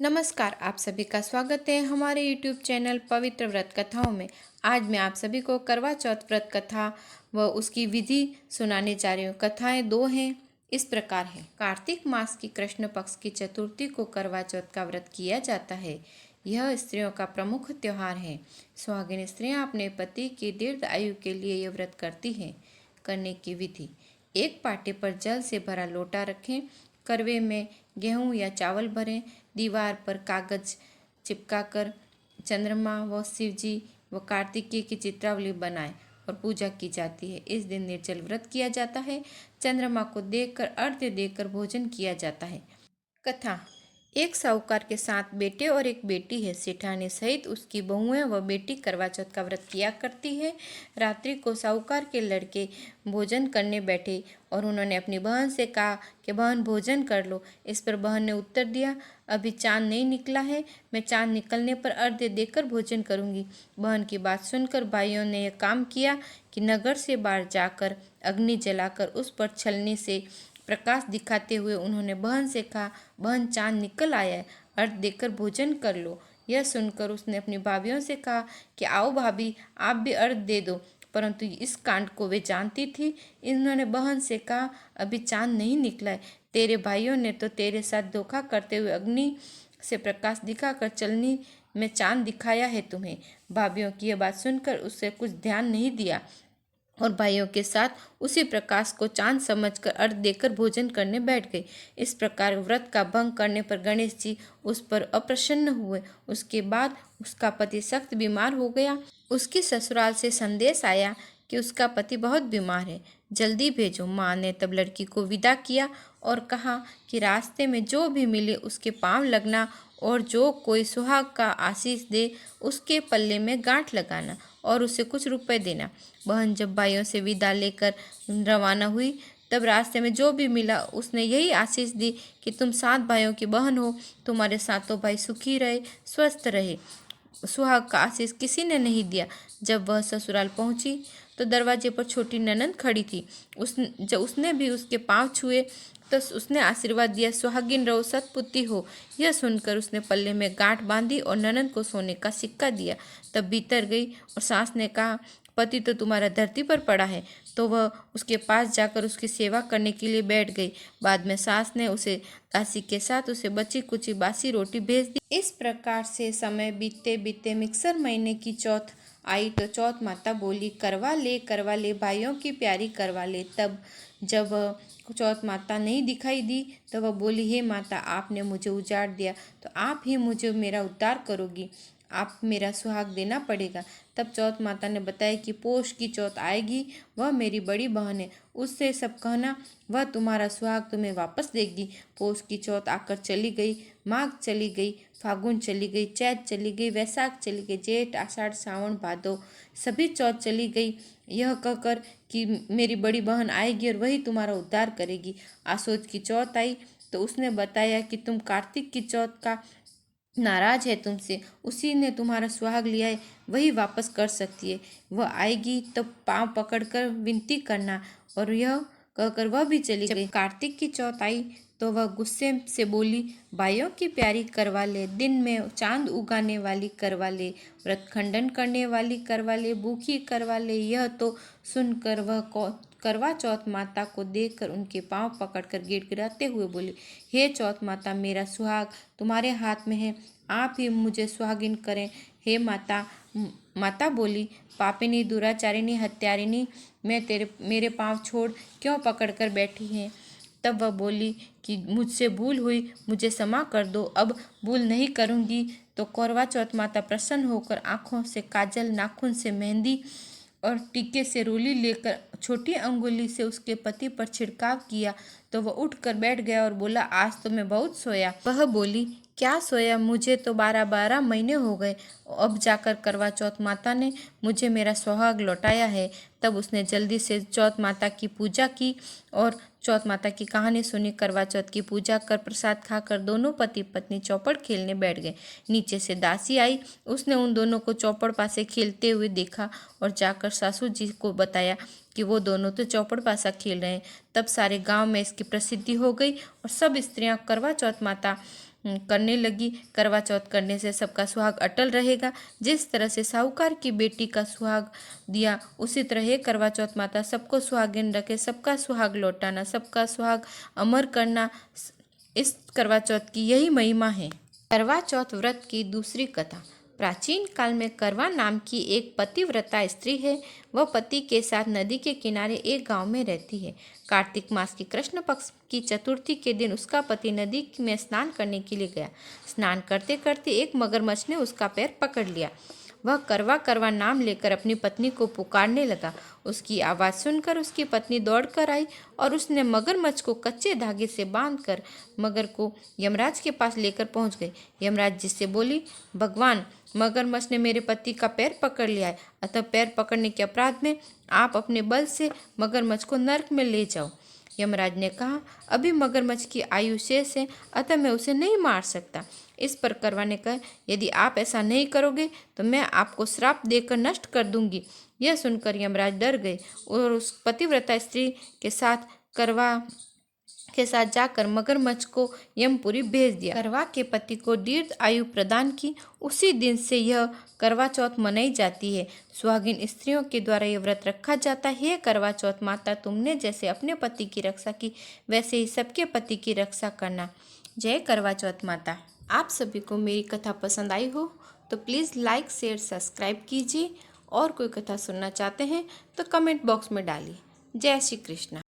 नमस्कार, आप सभी का स्वागत है हमारे YouTube चैनल पवित्र व्रत कथाओं में। आज मैं आप सभी को करवा चौथ व्रत कथा व उसकी विधि सुनाने जा रही हूँ। कथाएं दो हैं, इस प्रकार है। कार्तिक मास की कृष्ण पक्ष की चतुर्थी को करवा चौथ का व्रत किया जाता है। यह स्त्रियों का प्रमुख त्योहार है। सुहागिन स्त्रियां अपने पति की दीर्घ आयु के लिए यह व्रत करती हैं। करने की विधि: एक पाटे पर जल से भरा लोटा रखें, करवे में गेहूं या चावल भरें, दीवार पर कागज चिपकाकर चंद्रमा व शिवजी व कार्तिकेय की चित्रावली बनाएं और पूजा की जाती है। इस दिन निर्जल व्रत किया जाता है। चंद्रमा को देखकर अर्घ्य देकर भोजन किया जाता है। कथा: एक साहूकार के 7 बेटे और एक बेटी है। सेठानी सहित उसकी बहुएं व बेटी करवा चौथ का व्रत किया करती है। रात्रि को साहूकार के लड़के भोजन करने बैठे और उन्होंने अपनी बहन से कहा कि बहन भोजन कर लो। इस पर बहन ने उत्तर दिया, अभी चांद नहीं निकला है, मैं चांद निकलने पर अर्घ्य देकर भोजन करूंगी। बहन की बात सुनकर भाइयों ने यह काम किया कि नगर से बाहर जाकर अग्नि जलाकर उस पर छलनी से प्रकाश दिखाते हुए उन्होंने बहन से कहा, बहन चांद निकल आया है, अर्घ्य देकर भोजन कर लो। यह सुनकर उसने अपनी भाभियों से कहा कि आओ भाभी, आप भी अर्घ्य दे दो, परंतु इस कांड को वे जानती थी। इन्होंने बहन से कहा, अभी चांद नहीं निकला है, तेरे भाइयों ने तो तेरे साथ धोखा करते हुए अग्नि से प्रकाश दिखाकर चलनी में चांद दिखाया है तुम्हें। भाभियों की यह बात सुनकर उससे कुछ ध्यान नहीं दिया और भाइयों के साथ उसी प्रकाश को चांद समझकर अर्घ्य देकर भोजन करने बैठ गई। इस प्रकार व्रत का भंग करने पर गणेश जी उस पर अप्रसन्न हुए। उसके बाद उसका पति सख्त बीमार हो गया। उसकी ससुराल से संदेश आया कि उसका पति बहुत बीमार है, जल्दी भेजो। माँ ने तब लड़की को विदा किया और कहा कि रास्ते में जो भी मिले उसके पांव लगना और जो कोई सुहाग का आशीष दे उसके पल्ले में गांठ लगाना और उसे कुछ रुपए देना। बहन जब भाइयों से विदा लेकर रवाना हुई तब रास्ते में जो भी मिला उसने यही आशीष दी कि तुम 7 भाइयों की बहन हो, तुम्हारे सातों भाई सुखी रहे, स्वस्थ रहे। सुहाग का आशीष किसी ने नहीं दिया। जब वह ससुराल पहुंची तो दरवाजे पर छोटी ननंद खड़ी थी। जब उसने भी उसके पांव छुए तो उसने आशीर्वाद दिया, सुहागिन रहो, सतपुत्री हो। यह सुनकर उसने पल्ले में गांठ बांधी और ननंद को सोने का सिक्का दिया। तब भीतर गई और सास ने कहा, पति तो तुम्हारा धरती पर पड़ा है। तो वह उसके पास जाकर उसकी सेवा करने के लिए बैठ गई। बाद में सास ने उसे दासी के साथ उसे बची कुची बासी रोटी भेज दी। इस प्रकार से समय बीतते बीतते मिक्सर महीने की चौथ आई तो चौथ माता बोली, करवा ले भाइयों की प्यारी करवा ले। तब जब चौथ माता नहीं दिखाई दी तो वह बोली, हे माता, आपने मुझे उजाड़ दिया तो आप ही मुझे मेरा उद्धार करोगी, आप मेरा सुहाग देना पड़ेगा। तब चौथ माता ने बताया कि पोष की चौथ आएगी, वह मेरी बड़ी बहन है, उससे सब कहना, वह तुम्हारा सुहाग तुम्हें वापस देगी। पोष की चौथ आकर चली गई, माघ चली गई, फागुन चली गई, चैत चली गई, वैशाख चली गई, जेठ आषाढ़ सावन भादो सभी चौथ चली गई, यह कहकर कि मेरी बड़ी बहन आएगी और वही तुम्हारा उद्धार करेगी। आसोज की चौथ आई तो उसने बताया कि तुम कार्तिक की चौथ का नाराज है तुमसे, उसी ने तुम्हारा सुहाग लिया है, वही वापस कर सकती है। वह आएगी तो पांव पकड़कर विनती करना। और यह कहकर वह भी चली गई। कार्तिक की चौथ आई तो वह गुस्से से बोली, भाइयों की प्यारी करवा ले, दिन में चांद उगाने वाली करवा ले, व्रत खंडन करने वाली करवा ले, भूखी करवा ले। यह तो सुनकर वह करवा चौथ माता को देखकर उनके पांव पकड़कर गिड़गिड़ाते हुए बोली, हे चौथ माता, मेरा सुहाग तुम्हारे हाथ में है, आप ही मुझे सुहागिन करें। हे माता। माता बोली, पापिनी, दुराचारिणी, हत्यारिणी, मेरे पांव छोड़ क्यों पकड़ कर बैठी हैं। तब वह बोली कि मुझसे भूल हुई, मुझे क्षमा कर दो, अब भूल नहीं करूँगी। तो करवा चौथ माता प्रसन्न होकर आँखों से काजल, नाखून से मेहंदी और टीके से रोली लेकर छोटी अंगुली से उसके पति पर छिड़काव किया तो वह उठकर बैठ गया और बोला, आज तो मैं बहुत सोया। वह बोली, क्या सोया, मुझे तो 12-12 महीने हो गए, अब जाकर करवा चौथ माता ने मुझे मेरा सुहाग लौटाया है। तब उसने जल्दी से चौथ माता की पूजा की और चौथ माता की कहानी सुनी। करवा चौथ की पूजा कर प्रसाद खाकर दोनों पति पत्नी चौपड़ खेलने बैठ गए। नीचे से दासी आई, उसने उन दोनों को चौपड़ पासे खेलते हुए देखा और जाकर सासू जी को बताया कि वो दोनों तो चौपड़ पासा खेल रहे हैं। तब सारे गांव में इसकी प्रसिद्धि हो गई और सब स्त्रियां करवा चौथ माता करने लगी। करवा चौथ करने से सबका सुहाग अटल रहेगा। जिस तरह से साहूकार की बेटी का सुहाग दिया, उसी तरह हे करवा चौथ माता सबको सुहागिन रखे, सबका सुहाग लौटाना, सबका सुहाग अमर करना, इस करवा चौथ की यही महिमा है। करवा चौथ व्रत की दूसरी कथा। प्राचीन काल में करवा नाम की एक पतिव्रता स्त्री है। वह पति के साथ नदी के किनारे एक गांव में रहती है। कार्तिक मास की कृष्ण पक्ष की चतुर्थी के दिन उसका पति नदी में स्नान करने के लिए गया। स्नान करते करते एक मगरमच्छ ने उसका पैर पकड़ लिया। वह करवा करवा नाम लेकर अपनी पत्नी को पुकारने लगा। उसकी आवाज़ सुनकर उसकी पत्नी दौड़कर आई और उसने मगरमच्छ को कच्चे धागे से बांधकर मगर को यमराज के पास लेकर पहुंच गई। यमराज जी से बोली, भगवान, मगरमच्छ ने मेरे पति का पैर पकड़ लिया है, अतः पैर पकड़ने के अपराध में आप अपने बल से मगरमच्छ को नरक में ले जाओ। यमराज ने कहा, अभी मगरमच्छ की आयु शेष है, अतः मैं उसे नहीं मार सकता। इस पर करवा ने कहा, यदि आप ऐसा नहीं करोगे तो मैं आपको श्राप देकर नष्ट कर दूंगी। यह सुनकर यमराज डर गए और उस पतिव्रता स्त्री के साथ जाकर मगरमच्छ को यमपुरी भेज दिया। करवा के पति को दीर्घ आयु प्रदान की। उसी दिन से यह करवा चौथ मनाई जाती है। सुहागिन स्त्रियों के द्वारा यह व्रत रखा जाता है। हे करवा चौथ माता, तुमने जैसे अपने पति की रक्षा की, वैसे ही सबके पति की रक्षा करना। जय करवा चौथ माता। आप सभी को मेरी कथा पसंद आई हो तो प्लीज़ लाइक, शेयर, सब्सक्राइब कीजिए। और कोई कथा सुनना चाहते हैं तो कमेंट बॉक्स में डालिए। जय श्री कृष्ण।